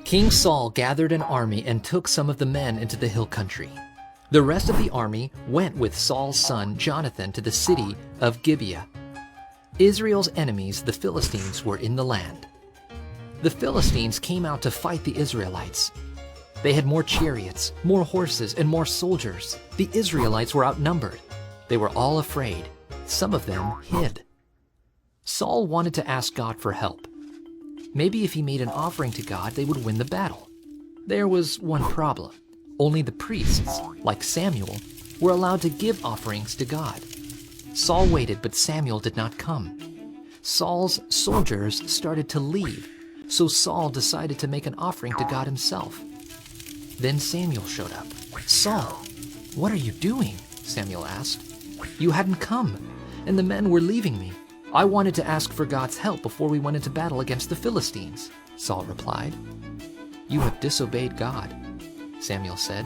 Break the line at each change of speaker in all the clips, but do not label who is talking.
King Saul gathered an army and took some of the men into the hill country. The rest of the army went with Saul's son Jonathan to the city of Gibeah. Israel's enemies, the Philistines, were in the land. The Philistines came out to fight the Israelites. They had more chariots, more horses, and more soldiers. The Israelites were outnumbered. They were all afraid. Some of them hid. Saul wanted to ask God for help. Maybe if he made an offering to God, they would win the battle. There was one problem. Only the priests, like Samuel, were allowed to give offerings to God. Saul waited, but Samuel did not come. Saul's soldiers started to leave, so Saul decided to make an offering to God himself. Then Samuel showed up. "Saul, what are you doing?" Samuel asked. "You hadn't come, and the men were leaving me. I wanted to ask for God's help before we went into battle against the Philistines," Saul replied. "You have disobeyed God," Samuel said.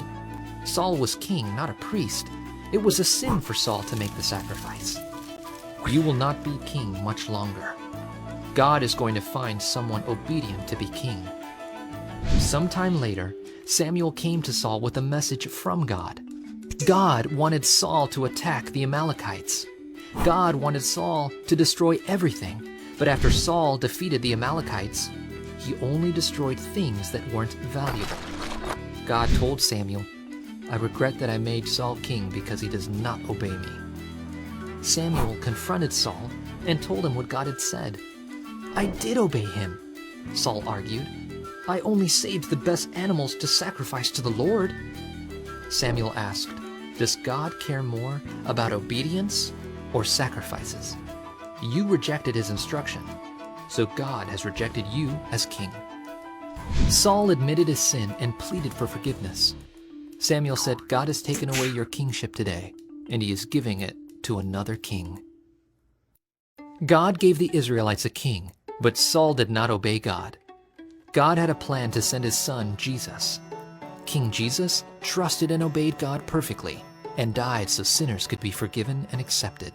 Saul was king, not a priest. It was a sin for Saul to make the sacrifice. "You will not be king much longer. God is going to find someone obedient to be king." Sometime later, Samuel came to Saul with a message from God. God wanted Saul to attack the Amalekites. God wanted Saul to destroy everything, but after Saul defeated the Amalekites, he only destroyed things that weren't valuable. God told Samuel, "I regret that I made Saul king because he does not obey me." Samuel confronted Saul and told him what God had said. "I did obey him," Saul argued. "I only saved the best animals to sacrifice to the Lord." Samuel asked, "Does God care more about obedience or sacrifices? You rejected his instruction, so God has rejected you as king." Saul admitted his sin and pleaded for forgiveness. Samuel said, "God has taken away your kingship today, and he is giving it to another king." God gave the Israelites a king, but Saul did not obey God. God had a plan to send his son, Jesus. King Jesus trusted and obeyed God perfectly and died so sinners could be forgiven and accepted.